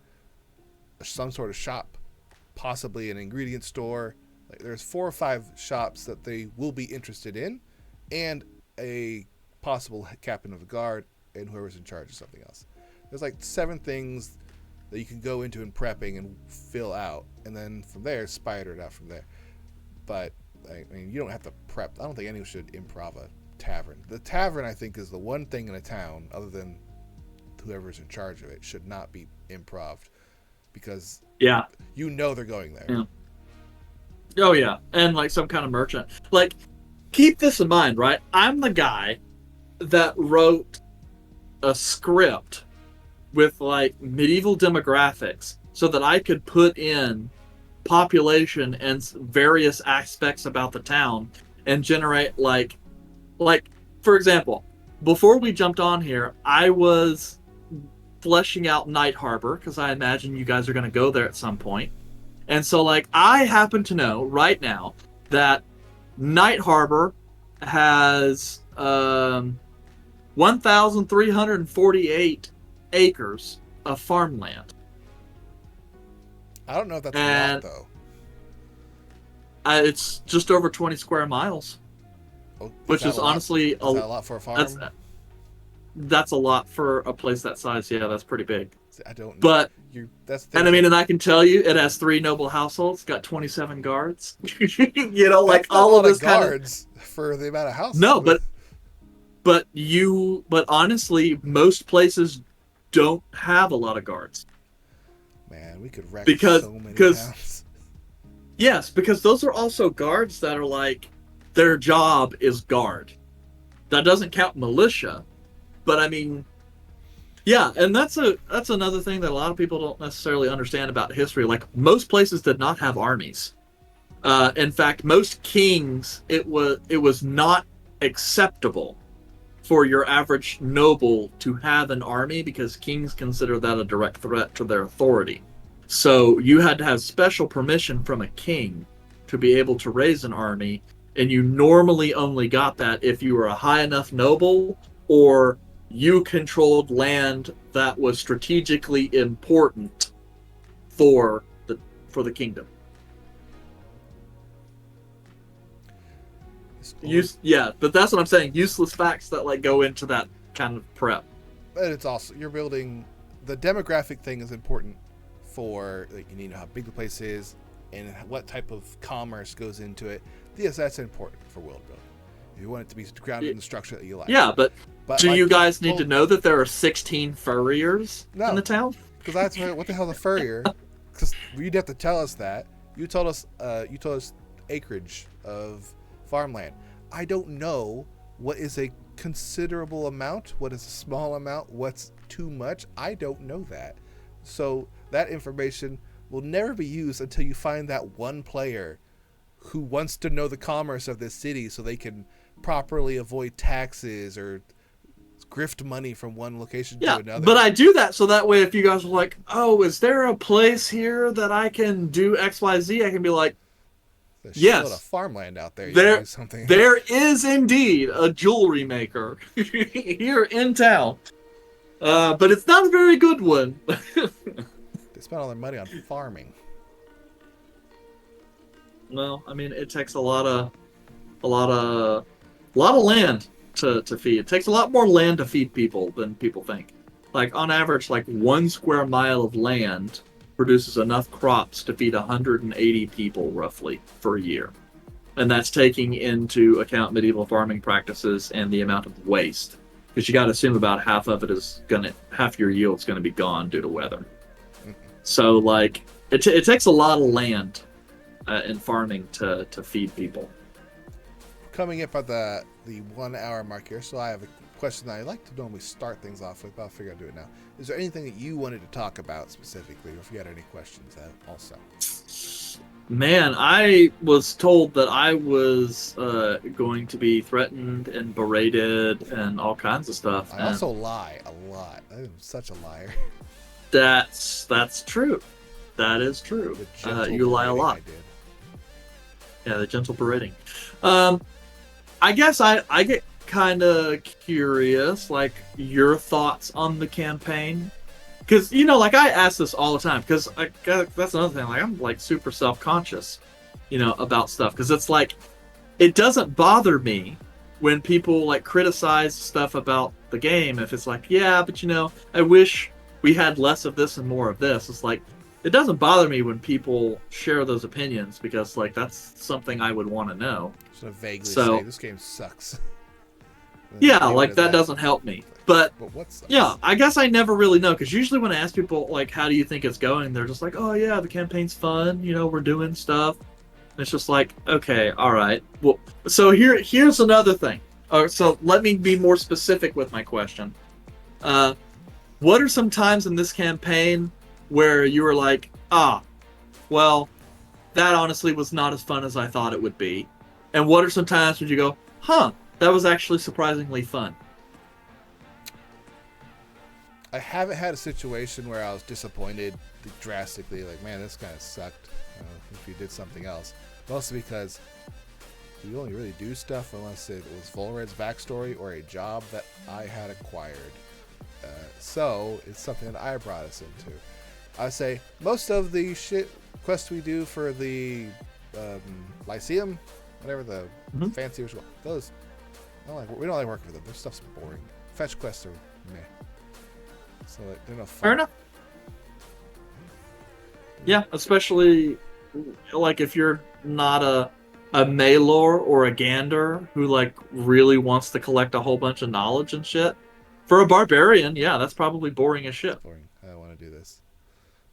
some sort of shop, possibly an ingredient store. Like there's 4 or 5 shops that they will be interested in, and a possible captain of the guard and whoever's in charge of something else. There's like 7 things that you can go into in prepping and fill out, and then from there spider it out from there. But I mean, you don't have to prep. I don't think anyone should improv a tavern. The tavern, I think, is the one thing in a town, other than whoever's in charge of it, should not be improved, because you know they're going there. Yeah. Oh yeah, and like some kind of merchant. Like, keep this in mind, right? I'm the guy that wrote a script with like medieval demographics so that I could put in population and various aspects about the town and generate like for example, before we jumped on here, I was fleshing out Night Harbor because I imagine you guys are going to go there at some point. And so like I happen to know right now that Night Harbor has 1,348 acres of farmland. I don't know if that's a lot, though. It's just over 20 square miles. Oh, which is honestly... Is that a lot for a farm? That's a lot for a place that size. Yeah, that's pretty big. I don't know. But... and I mean, and I can tell you, it has 3 noble households, got 27 guards. You know, like all of this guards for the amount of houses. No, but honestly, most places don't have a lot of guards. Man, we could wreck so many towns. Yes, because those are also guards that are like, their job is guard. That doesn't count militia, but I mean, yeah, and that's another thing that a lot of people don't necessarily understand about history. Like, most places did not have armies. In fact, most kings, it was not acceptable for your average noble to have an army because kings consider that a direct threat to their authority. So you had to have special permission from a king to be able to raise an army, and you normally only got that if you were a high enough noble or you controlled land that was strategically important for the kingdom. But that's what I'm saying. Useless facts that like go into that kind of prep. But it's also, you're building, the demographic thing is important for, like, you need to know how big the place is and what type of commerce goes into it. Yes, that's important for world building. If you want it to be grounded in the structure that you like. Yeah, but do like, you guys need to know that there are 16 furriers in the town? Because that's what the hell is a furrier? Because you'd have to tell us that. You told us acreage of farmland. I don't know what is a considerable amount, what is a small amount, what's too much. I don't know that. So that information will never be used until you find that one player who wants to know the commerce of this city so they can properly avoid taxes or grift money from one location to another. But I do that so that way if you guys are like, oh, is there a place here that I can do XYZ? I can be like, yes. A farmland out there. There, something. There is indeed a jewelry maker here in town. But it's not a very good one. They spend all their money on farming. Well, I mean, it takes a lot of land to feed. It takes a lot more land to feed people than people think. Like, on average, like 1 square mile of land produces enough crops to feed 180 people roughly for a year. And that's taking into account medieval farming practices and the amount of waste. Because you got to assume about half of it half your yield's going to be gone due to weather. So, like, it takes a lot of land in farming to feed people. Coming up at the the 1 hour mark here, so I have a question that I like to normally start things off with, but I'll figure I'll do it now. Is there anything that you wanted to talk about specifically, or if you had any questions also? Man, I was told that I was going to be threatened and berated and all kinds of stuff. I also lie a lot. I'm such a liar. That's true. That is true. You lie a lot. Yeah, the gentle berating. I guess I get kind of curious, like, your thoughts on the campaign. Because, you know, like, I ask this all the time, because that's another thing, like, I'm, like, super self-conscious, you know, about stuff. Because it's like, it doesn't bother me when people, like, criticize stuff about the game. If it's like, yeah, but, you know, I wish we had less of this and more of this. It's like, it doesn't bother me when people share those opinions, because, like, that's something I would want to know. So vaguely say, this game sucks. Yeah, like, that doesn't help me. But yeah, I guess I never really know, because usually when I ask people, like, how do you think it's going, they're just like, oh yeah, the campaign's fun, you know, we're doing stuff. And it's just like, okay, all right. Well, so here's another thing. So let me be more specific with my question. What are some times in this campaign where you were like, well, that honestly was not as fun as I thought it would be? And what are some times where you go, that was actually surprisingly fun? I haven't had a situation where I was disappointed drastically, like, man, this kind of sucked, if you did something else. Mostly because we only really do stuff unless it was Volred's backstory or a job that I had acquired. So it's something that I brought us into. I say most of the shit quests we do for the Lyceum, whatever the fancy, those, we don't like working with them. Their stuff's boring. Fetch quests are meh. So they're no fun. Fair enough. Yeah, especially like if you're not a Maelor or a Gander who, like, really wants to collect a whole bunch of knowledge and shit. For a barbarian, yeah, that's probably boring as shit. Boring. I don't want to do this.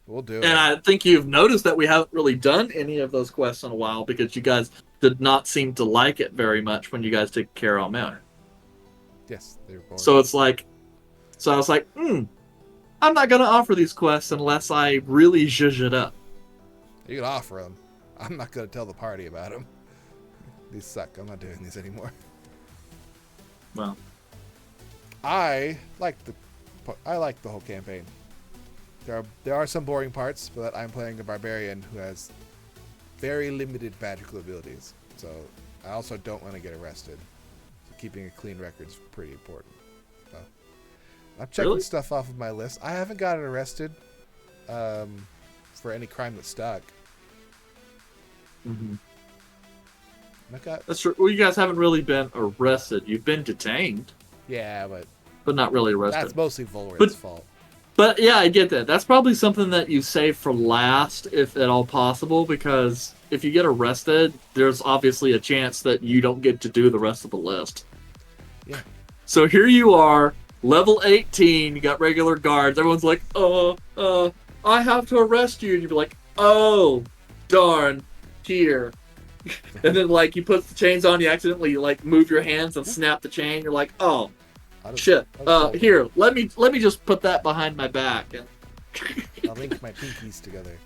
We'll do it. And I think you've noticed that we haven't really done any of those quests in a while, because you guys did not seem to like it very much when you guys took care of Maelor. Yes, they were boring. So it's like, I was like, I'm not gonna offer these quests unless I really zhuzh it up. You can offer them. I'm not gonna tell the party about them. These suck. I'm not doing these anymore. Well, I like the whole campaign. There are some boring parts, but I'm playing a barbarian who has very limited magical abilities. So I also don't want to get arrested. So keeping a clean record is pretty important. So I'm checking stuff off of my list. I haven't gotten arrested for any crime that stuck. Mm-hmm. That's true. Well, you guys haven't really been arrested. You've been detained. Yeah, but not really arrested. That's mostly Volred's fault. But yeah, I get that. That's probably something that you save for last, if at all possible, because if you get arrested, there's obviously a chance that you don't get to do the rest of the list. Yeah. So here you are, level 18, you got regular guards. Everyone's like, I have to arrest you. And you'd be like, oh, darn, here. And then, like, you put the chains on, you accidentally, like, move your hands and snap the chain. You're like, oh, shit. Here, let me just put that behind my back. And I'll link my pinkies together.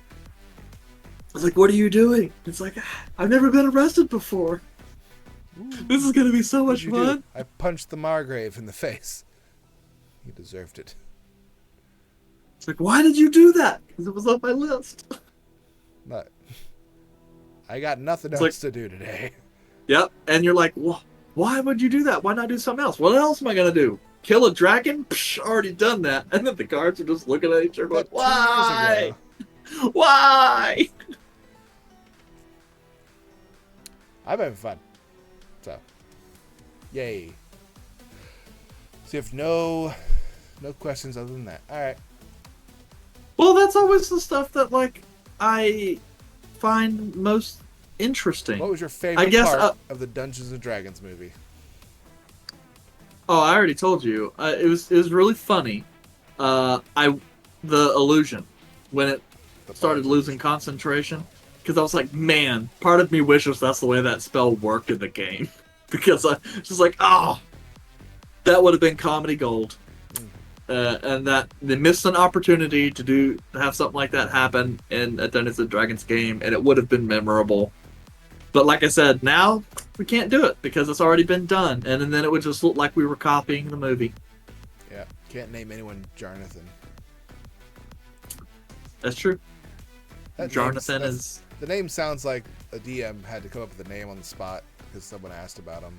I was like, what are you doing? It's like, I've never been arrested before. Ooh, this is going to be so much fun. I punched the Margrave in the face. He deserved it. It's like, why did you do that? Because it was on my list. But I got nothing else to do today. Yep, and you're like, well, why would you do that? Why not do something else? What else am I going to do? Kill a dragon? Psh, already done that. And then the guards are just looking at each other going, why? Why? I'm having fun. So, yay. So you have no questions other than that. All right. Well, that's always the stuff that, like, I find most interesting. What was your favorite part of the Dungeons and Dragons movie? Oh, I already told you. It was really funny. The illusion when it started losing concentration, because I was like, man, part of me wishes that's the way that spell worked in the game. because I just like, oh, that would have been comedy gold. And that they missed an opportunity to have something like that happen in a Dungeons and Dragons game, and it would have been memorable. But like I said, now we can't do it because it's already been done, and then it would just look like we were copying the movie. Yeah, can't name anyone Jarnathan. That's true. That Jarnathan is... The name sounds like a DM had to come up with a name on the spot because someone asked about him.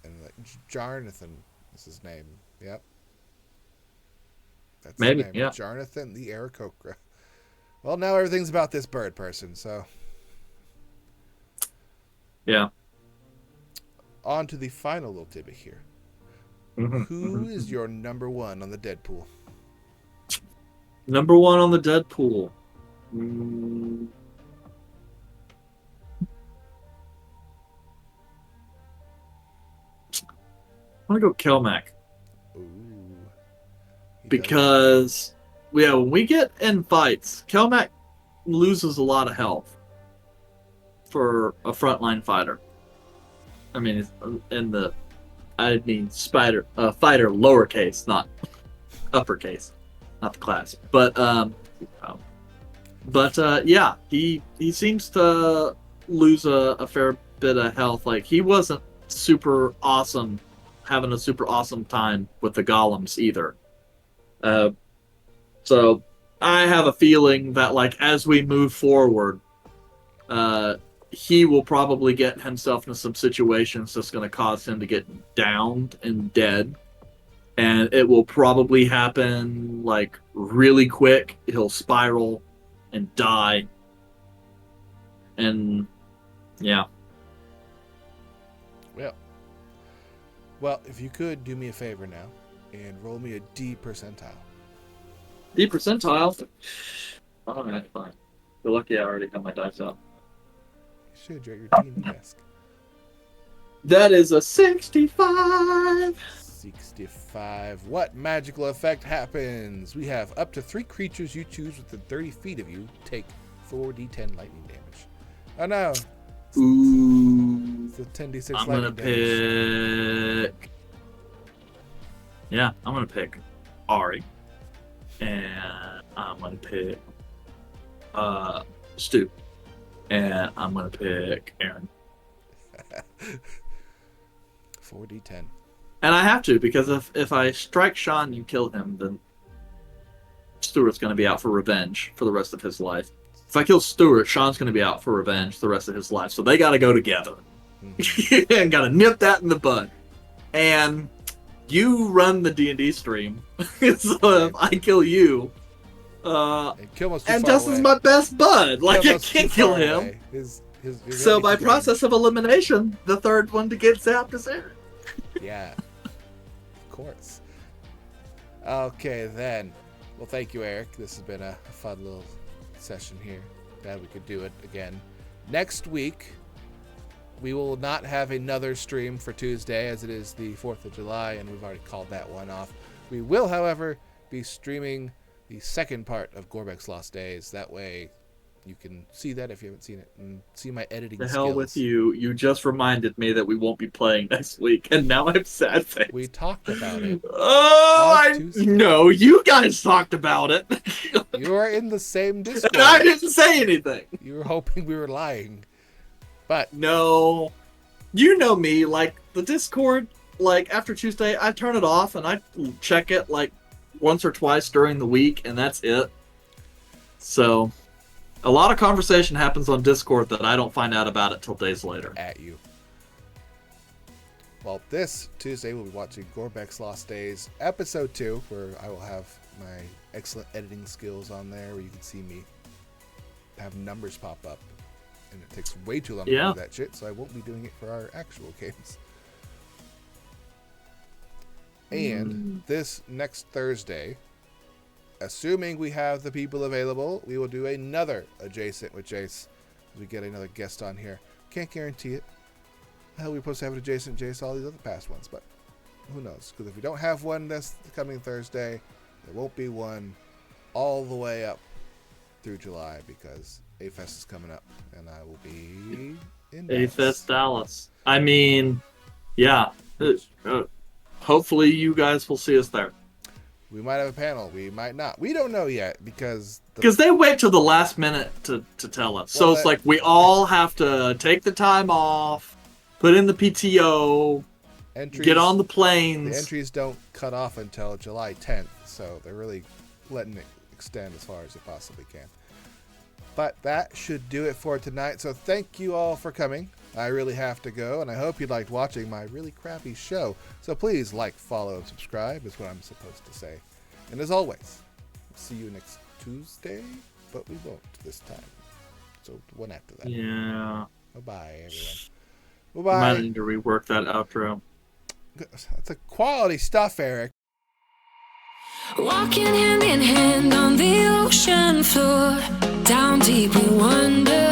And like, Jarnathan is his name. Yep. That's maybe, his name. yeah. Jarnathan the Aarakocra. Well, now everything's about this bird person, so... Yeah. On to the final little tidbit here. Who is your number one on the Deadpool? Number one on the Deadpool. I'm gonna go Kelmac. Ooh. Because, yeah, when we get in fights, Kelmac loses a lot of health for a frontline fighter. I mean, fighter lowercase, not uppercase, not the class. But yeah, he seems to lose a fair bit of health. Like, he wasn't super awesome, having a super awesome time with the golems either. So I have a feeling that, like, as we move forward, he will probably get himself into some situations that's going to cause him to get downed and dead. And it will probably happen, like, really quick. He'll spiral and die. And, yeah. Well, if you could do me a favor now and roll me a D percentile. D percentile? Alright, fine. You're lucky I already got my dice out. You should. You're at your team desk. That is a 65! 65. What magical effect happens? We have up to 3 creatures you choose within 30 feet of you take 4d10 lightning damage. Oh no. Ooh. It's a 10d6 I'm lightning gonna damage. pick... Yeah, I'm gonna pick Ari. And I'm gonna pick Stu. And I'm gonna pick Aaron. 4d10. And I have to, because if I strike Sean and kill him, then Stuart's going to be out for revenge for the rest of his life. If I kill Stuart, Sean's going to be out for revenge the rest of his life. So they got to go together. Mm-hmm. And got to nip that in the bud. And you run the D&D stream. So if I kill you, and Justin's my best bud. Like, I can't kill him. So by process of elimination, the third one to get zapped is Aaron. Yeah, of course. Okay, then. Well, thank you, Eric. This has been a fun little session here. Glad we could do it again. Next week, we will not have another stream for Tuesday, as it is the 4th of July, and we've already called that one off. We will, however, be streaming the second part of Gorbek's Lost Days. That way, you can see that if you haven't seen it, and see my editing skills. The hell with you. You just reminded me that we won't be playing next week, and now I'm sad face. We talked about it. No, you guys talked about it. You are in the same Discord. And I didn't say anything. You were hoping we were lying. But no. You know me, like, the Discord, like, after Tuesday, I turn it off, and I check it, like, once or twice during the week, and that's it. So... a lot of conversation happens on Discord that I don't find out about it till days later. At you. Well, this Tuesday we'll be watching Gorbek's Lost Days, Episode 2, where I will have my excellent editing skills on there, where you can see me have numbers pop up. And it takes way too long to do that shit, so I won't be doing it for our actual games. And this next Thursday... assuming we have the people available, we will do another Adjacent with Jace. We get another guest on here. Can't guarantee it. Hell, we're supposed to have an Adjacent Jace all these other past ones, but who knows? Because if we don't have one this coming Thursday, there won't be one all the way up through July, because A-Fest is coming up, and I will be in A-Fest Dallas. I mean, yeah. Hopefully you guys will see us there. We might have a panel. We might not. We don't know yet because they wait till the last minute to tell us. So it's like we all have to take the time off, put in the PTO, get on the planes. The entries don't cut off until July 10th, so they're really letting it extend as far as it possibly can. But that should do it for tonight. So thank you all for coming. I really have to go, and I hope you liked watching my really crappy show. So please like, follow, and subscribe is what I'm supposed to say. And as always, see you next Tuesday, but we won't this time. So one after that. Yeah. Bye-bye, everyone. Bye-bye. Might need to rework that outro. That's a quality stuff, Eric. Walking hand in hand on the ocean floor, down deep we wonder.